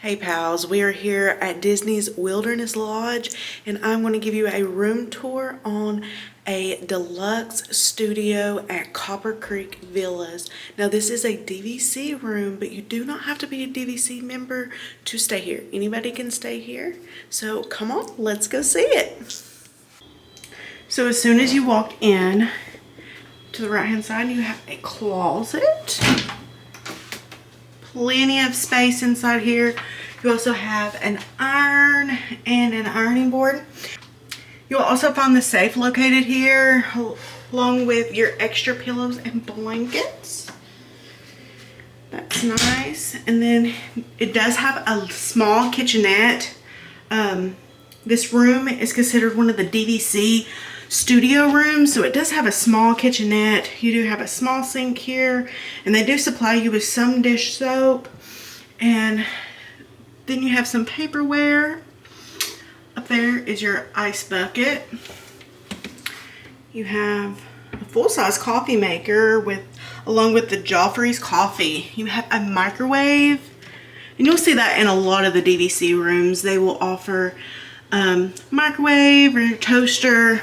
Hey pals, we are here at Disney's Wilderness Lodge and I'm going to give you a room tour on a deluxe studio at Copper Creek Villas. Now this is a DVC room, but you do not have to be a DVC member to stay here. Anybody can stay here. So come on, let's go see it. So as soon as you walk in, to the right hand side you have a closet. Plenty of space inside here. You also have an iron and an ironing board. You'll also find the safe located here along with your extra pillows and blankets. That's nice. And then it does have a small kitchenette. This room is considered one of the DVC studio rooms, so it does have a small kitchenette. You do have a small sink here, and they do supply you with some dish soap, and then you have some paperware. Up there is your ice bucket. You have a full-size coffee maker along with the Joffrey's coffee. You have a microwave, and you'll see that in a lot of the DVC rooms. They will offer microwave or toaster,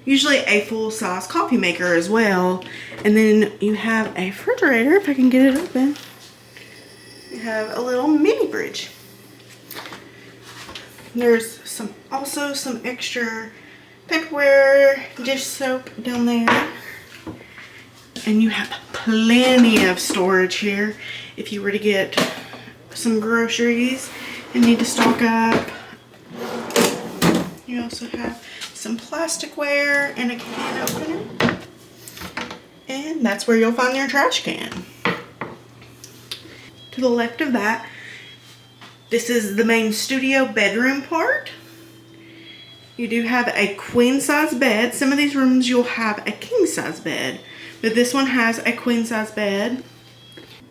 usually a full-size coffee maker as well. And then you have a refrigerator, if I can get it open. You have a little mini fridge. There's also some extra paperware, dish soap down there. And you have plenty of storage here if you were to get some groceries and need to stock up. You also have some plasticware and a can opener. And that's where you'll find your trash can. To the left of that, this is the main studio bedroom part. You do have a queen size bed. Some of these rooms you'll have a king size bed, but this one has a queen size bed.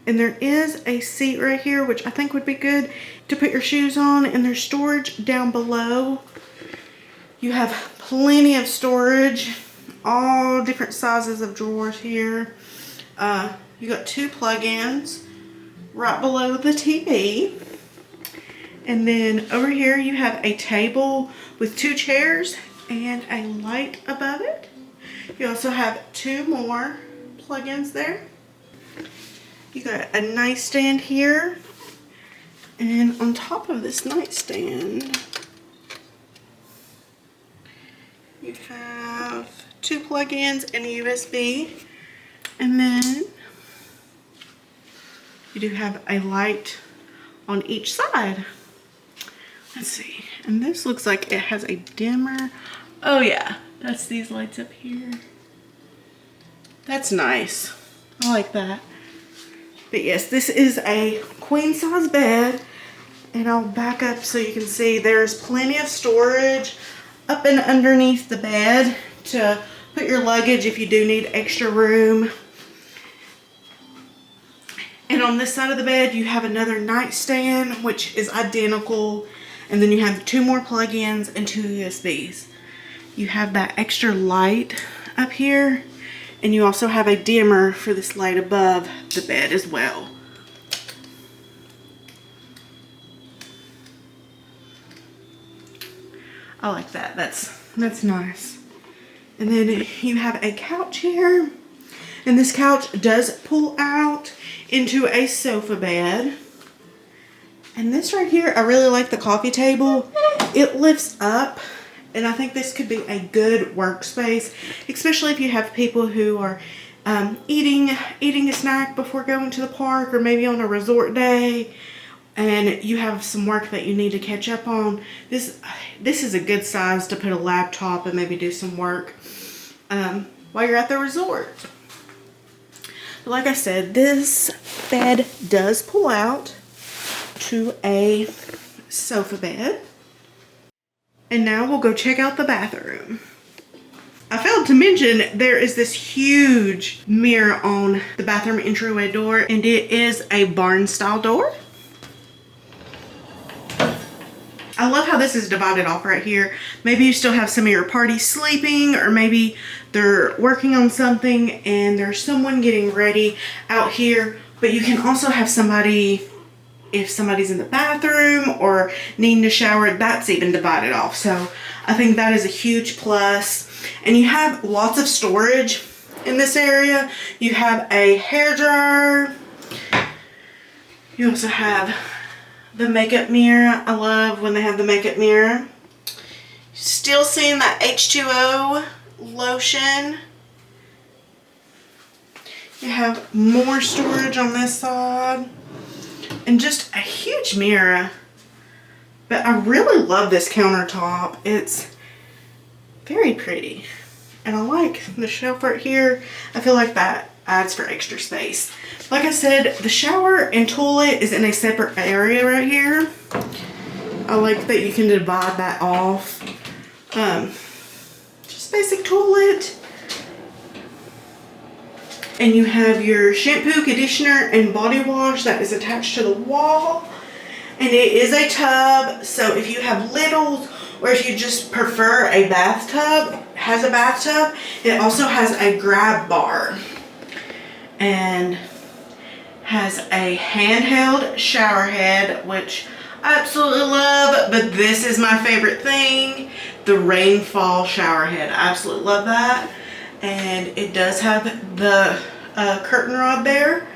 And there is a seat right here, which I think would be good to put your shoes on, and there's storage down below. You have plenty of storage, all different sizes of drawers here. You got two plug-ins right below the TV. And then over here you have a table with two chairs and a light above it. You also have two more plug-ins there. You got a nightstand here. And on top of this nightstand, you have two plug-ins and a USB. And then you do have a light on each side. Let's see. And this looks like it has a dimmer. Oh yeah, that's these lights up here. That's nice. I like that. But yes, this is a queen size bed. And I'll back up so you can see there's plenty of storage up and underneath the bed to put your luggage if you do need extra room. And on this side of the bed you have another nightstand, which is identical, and then you have two more plug-ins and two USBs. You have that extra light up here, and you also have a dimmer for this light above the bed as well. I like that. That's nice. And then you have a couch here, and this couch does pull out into a sofa bed. And this right here, I really like the coffee table. It lifts up, and I think this could be a good workspace, especially if you have people who are eating a snack before going to the park, or maybe on a resort day, and you have some work that you need to catch up on. This is a good size to put a laptop and maybe do some work while you're at the resort. But like I said, this bed does pull out to a sofa bed. And now we'll go check out the bathroom. I failed to mention there is this huge mirror on the bathroom entryway door, and it is a barn style door. I love how this is divided off right here. Maybe you still have some of your party sleeping, or maybe they're working on something and there's someone getting ready out here, but you can also have somebody if somebody's in the bathroom or needing to shower, that's even divided off. So I think that is a huge plus. And you have lots of storage in this area. You have a hair dryer. You also have the makeup mirror. I love when they have the makeup mirror. Still seeing that H2O lotion. You have more storage on this side. And just a huge mirror. But I really love this countertop. It's very pretty. And I like the shelf right here. I feel like that adds for extra space. Like I said, the shower and toilet is in a separate area right here. I like that you can divide that off. Just basic toilet. And you have your shampoo, conditioner, and body wash that is attached to the wall. And it is a tub, so if you have littles or if you just prefer a bathtub, has a bathtub, it also has a grab bar. And has a handheld shower head, which I absolutely love, but this is my favorite thing, the rainfall shower head. I absolutely love that. And it does have the curtain rod there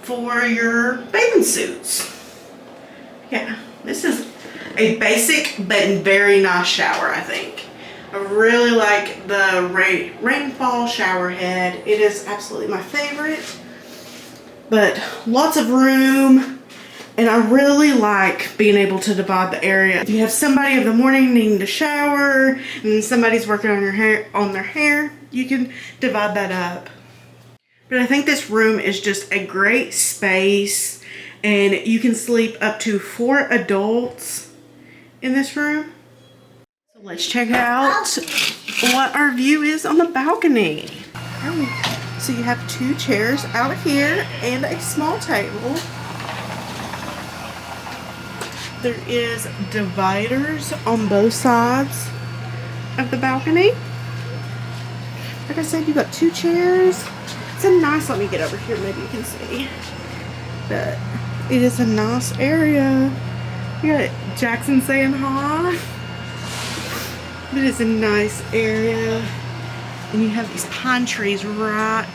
for your bathing suits. Yeah, this is a basic but very nice shower, I think. I really like the rainfall shower head. It is absolutely my favorite. But lots of room, and I really like being able to divide the area. If you have somebody in the morning needing to shower and somebody's working on their hair, you can divide that up. But I think this room is just a great space, and you can sleep up to 4 adults in this room. So let's check out what our view is on the balcony. So you have 2 chairs out here and a small table. There is dividers on both sides of the balcony. Like I said, you got 2 chairs. It's a nice, let me get over here, maybe you can see. But it is a nice area. You got Jackson saying hi. It is a nice area. And you have these pine trees right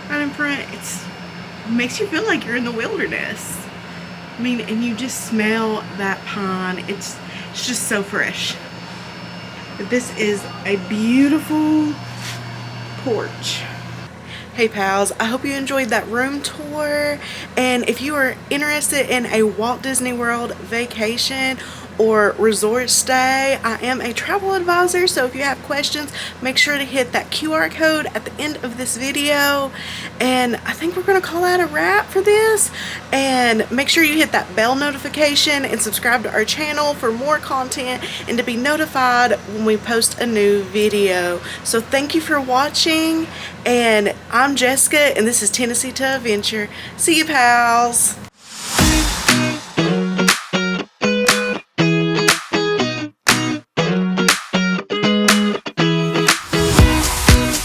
in front. It makes you feel like you're in the wilderness. I mean, and you just smell that pine. It's just so fresh. But this is a beautiful porch. Hey pals, I hope you enjoyed that room tour, and if you are interested in a Walt Disney World vacation or resort stay, I am a travel advisor, so if you have questions, make sure to hit that QR code at the end of this video. And I think we're going to call that a wrap for this, and make sure you hit that bell notification and subscribe to our channel for more content and to be notified when we post a new video. So thank you for watching, and I'm Jessica, and this is Tennessee to Adventure. See you pals!